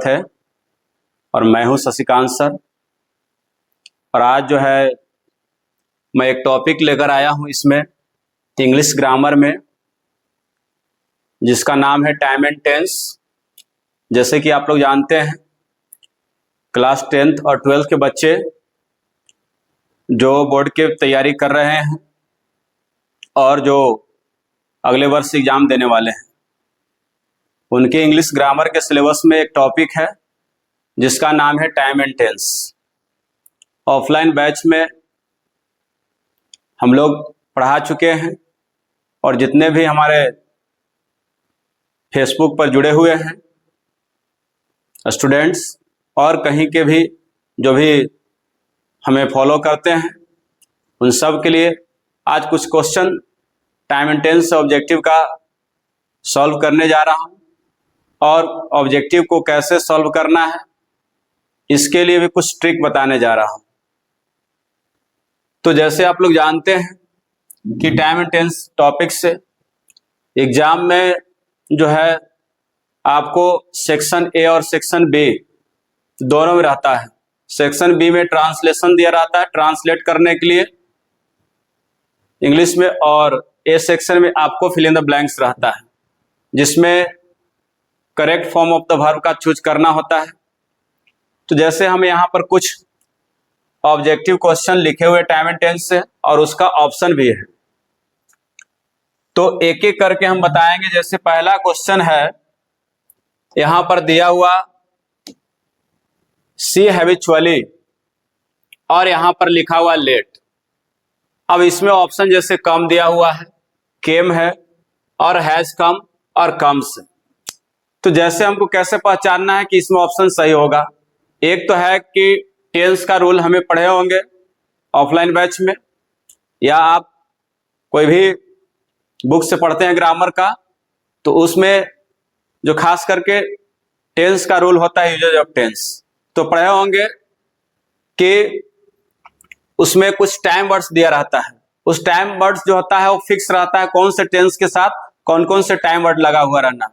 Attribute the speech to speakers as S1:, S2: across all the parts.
S1: है और मैं हूं शशिकांत सर। और आज जो है मैं एक टॉपिक लेकर आया हूं इसमें इंग्लिश ग्रामर में, जिसका नाम है टाइम एंड टेंस। जैसे कि आप लोग जानते हैं, क्लास 10th और 12th के बच्चे जो बोर्ड की तैयारी कर रहे हैं और जो अगले वर्ष एग्जाम देने वाले हैं, उनके इंग्लिश ग्रामर के सिलेबस में एक टॉपिक है जिसका नाम है time and tense. Offline batch में हम लोग पढ़ा चुके हैं और जितने भी हमारे फेसबुक पर जुड़े हुए हैं स्टूडेंट्स और कहीं के भी जो भी हमें फॉलो करते हैं, उन सब के लिए आज कुछ question time and tense objective का सॉल्व करने जा रहा हूं। और ऑब्जेक्टिव को कैसे सॉल्व करना है इसके लिए भी कुछ ट्रिक बताने जा रहा हूं। तो जैसे आप लोग जानते हैं कि टाइम एंड टेंस टॉपिक से एग्जाम में जो है आपको सेक्शन ए और सेक्शन बी दोनों में रहता है। सेक्शन बी में ट्रांसलेशन दिया रहता है, ट्रांसलेट करने के लिए इंग्लिश में, और ए सेक्शन में आपको फिल इन द ब्लैंक्स रहता है, जिसमें correct form of the verb का चूज करना होता है। तो जैसे हम यहाँ पर कुछ ऑब्जेक्टिव क्वेश्चन लिखे हुए टाइम एंड टेंस से और उसका ऑप्शन भी है, तो एक एक करके हम बताएंगे। जैसे पहला क्वेश्चन है यहां पर दिया हुआ सी हैबिचुअली और यहां पर लिखा हुआ लेट। अब इसमें ऑप्शन जैसे कम दिया हुआ है, केम है और हैज कम और कम्स। तो जैसे हमको कैसे पहचानना है कि इसमें ऑप्शन सही होगा, एक तो है कि टेंस का रूल हमें पढ़े होंगे ऑफलाइन बैच में, या आप कोई भी बुक से पढ़ते हैं ग्रामर का, तो उसमें जो खास करके टेंस का रूल होता है यूजेज ऑफ टेंस, तो पढ़े होंगे कि उसमें कुछ टाइम वर्ड्स दिया रहता है। उस टाइम वर्ड्स जो होता है वो फिक्स रहता है, कौन से टेंस के साथ कौन कौन से टाइम वर्ड लगा हुआ रहना।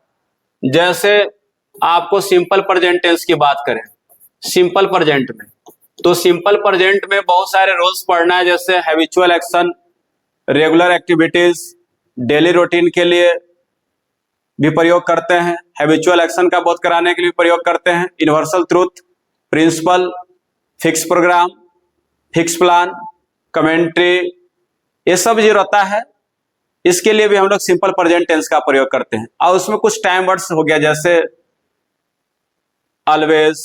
S1: जैसे आपको सिंपल प्रेजेंट टेंस की बात करें, सिंपल प्रेजेंट में, तो सिंपल प्रेजेंट में बहुत सारे रूल्स पढ़ना है, जैसे habitual action, regular activities, daily routine के लिए भी प्रयोग करते हैं, हैबिचुअल एक्शन का बोध कराने के लिए प्रयोग करते हैं, universal truth, principle, fix program, fix plan, commentary, ये सब जो रहता है इसके लिए भी हम लोग सिंपल प्रेजेंट टेंस का प्रयोग करते हैं। और उसमें कुछ टाइम वर्ड्स हो गया, जैसे ऑलवेज,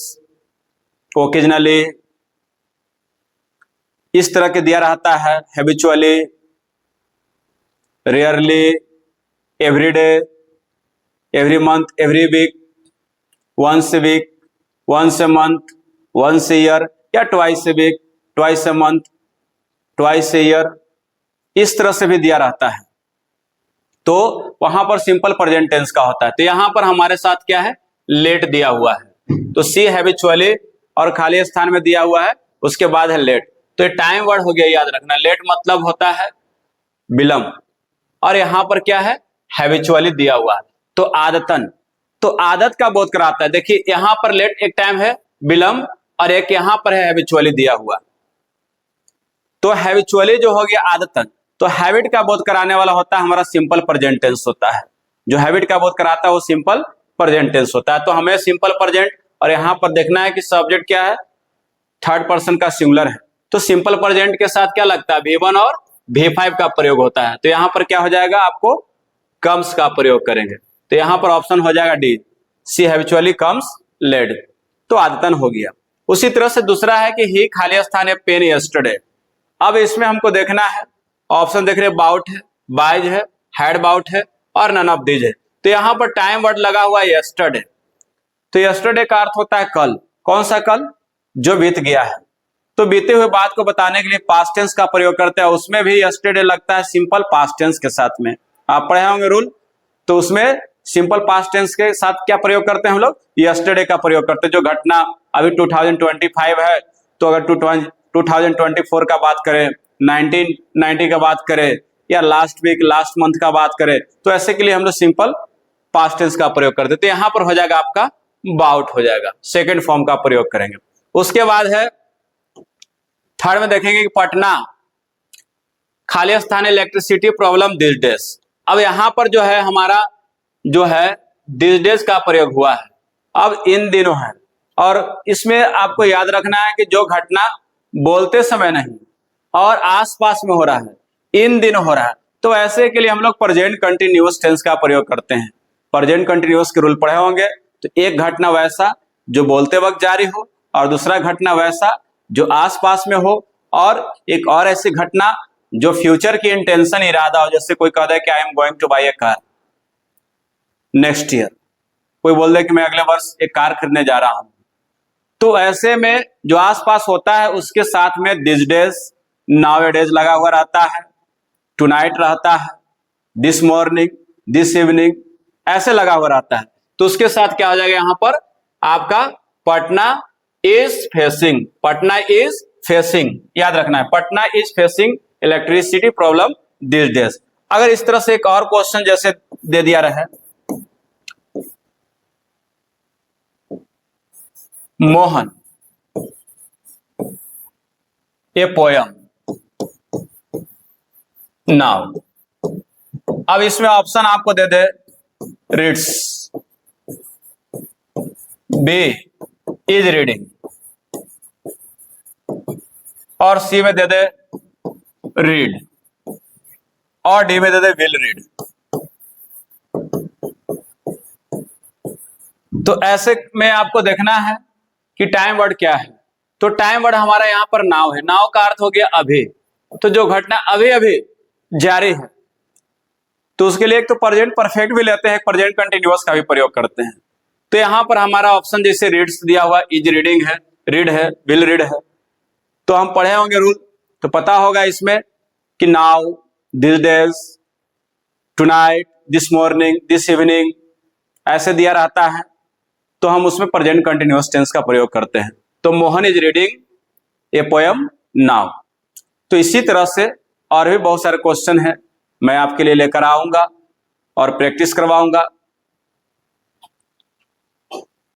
S1: ओकेजनली, इस तरह के दिया रहता है। Habitually, rarely, everyday, every month, every week, once a week, once a month, once a year, या twice a week, twice a month, twice a year, इस तरह से भी दिया रहता है। तो वहां पर सिंपल प्रेजेंट टेंस का होता है। तो यहां पर हमारे साथ क्या है, लेट दिया हुआ है, तो सी हैबिचुअली और खाली स्थान में दिया हुआ है, उसके बाद है लेट। तो ये टाइम वर्ड हो गया, याद रखना। लेट मतलब होता है विलंब, और यहां पर क्या है, हैबिचुअली दिया हुआ है, तो आदतन, तो आदत का बोध कराता है। देखिए यहां पर लेट एक टाइम है विलंब, और एक यहां पर है हैबिचुअली दिया हुआ, तो हैबिचुअली जो हो गया आदतन। तो हैबिट का बोध कराने वाला होता है हमारा सिंपल प्रेजेंट टेंस होता है, जो हैबिट का बोध कराता है वो सिंपल प्रेजेंट टेंस होता है। तो हमें सिंपल प्रेजेंट, और यहां पर देखना है कि सब्जेक्ट क्या है, थर्ड पर्सन का सिंगुलर है, तो सिंपल प्रेजेंट के साथ क्या लगता है, V1 और V5 का प्रयोग होता है। तो यहां पर क्या हो जाएगा, आपको कम्स का प्रयोग करेंगे, तो यहां पर ऑप्शन हो जाएगा डी, सी हैबिचुअली कम्स लेट, तो आदतन हो गया। उसी तरह से दूसरा है कि ही खाली स्थान है पेन यस्टरडे। अब इसमें हमको देखना है, ऑप्शन देख रहे, बाउट है, बाइज है, हैड बाउट है और नन ऑफ दीज है। तो यहां पर टाइम वर्ड लगा हुआ है यस्टरडे, तो यस्टरडे का अर्थ होता है कल। कौन सा कल, जो बीत गया है। तो बीते हुए बात को बताने के लिए पास्ट टेंस का प्रयोग करते हैं, उसमें भी यस्टरडे लगता है सिंपल पास्ट टेंस के साथ में। आप पढ़े होंगे रूल, तो उसमें सिंपल पास्ट टेंस के साथ क्या प्रयोग करते हैं हम लोग, यस्टरडे का प्रयोग करते हैं। जो घटना अभी 2025 है, तो अगर 2024 का बात करें, 1990 का बात करें, या लास्ट वीक, लास्ट मंथ का बात करें, तो ऐसे के लिए हम लोग सिंपल पास्ट टेंस का प्रयोग करते हैं। तो यहां पर हो जाएगा आपका बाउट हो जाएगा, सेकंड फॉर्म का प्रयोग करेंगे। उसके बाद है थर्ड में देखेंगे कि पटना खाली स्थान इलेक्ट्रिसिटी प्रॉब्लम दिस डेज। अब यहां पर जो है हमारा जो है दिस डेज का प्रयोग हुआ है, अब इन दिनों है, और इसमें आपको याद रखना है कि जो घटना बोलते समय नहीं और आसपास में हो रहा है, इन दिनों हो रहा है, तो ऐसे के लिए हम लोग प्रेजेंट कंटिन्यूअस टेंस का प्रयोग करते हैं। प्रेजेंट कंटिन्यूअस के रूल पढ़े होंगे, तो एक घटना वैसा जो बोलते वक्त जारी हो, और दूसरा घटना वैसा जो आसपास में हो, और एक और ऐसी घटना जो फ्यूचर की इंटेंशन इरादा हो, जैसे कोई कहता है कि I am going two by A car next year, कोई बोल दे कि मैं अगले वर्ष एक कार खरीदने जा रहा हूं, तो ऐसे में जो आसपास होता है उसके साथ में दिस डेज, नाउ डेज लगा हुआ रहता है, टुनाइट रहता है, दिस मॉर्निंग, दिस इवनिंग ऐसे लगा हुआ रहता है, तो उसके साथ क्या हो जाएगा यहां पर आपका Patna is facing, Patna is facing, याद रखना है Patna is facing electricity problem this days. अगर इस तरह से एक और क्वेश्चन जैसे दे दिया रहे, मोहन ए पोयम नाउ, अब इसमें ऑप्शन आपको दे दे रीड्स, बी इज रीडिंग, और सी में दे दे रीड, और डी में दे दे विल रीड। तो ऐसे में आपको देखना है कि टाइम वर्ड क्या है, तो टाइम वर्ड हमारा यहां पर नाउ है, नाउ का अर्थ हो गया अभी, तो जो घटना अभी अभी जारी है, तो उसके लिए एक तो प्रेजेंट परफेक्ट भी लेते हैं, प्रेजेंट कंटिन्यूअस का भी प्रयोग करते हैं। तो यहां पर हमारा ऑप्शन जैसे रीड्स दिया हुआ, इज रीडिंग है, रीड है, विल रीड है, तो हम पढ़े होंगे रूल, तो पता होगा इसमें कि now, this days, tonight, this morning, this evening ऐसे दिया रहता है, तो हम उसमें प्रेजेंट कंटिन्यूअस टेंस का प्रयोग करते हैं। तो Mohan is reading A poem now. तो इसी तरह से और भी बहुत सारे क्वेश्चन हैं, मैं आपके लिए लेकर आऊंगा और प्रैक्टिस करवाऊंगा।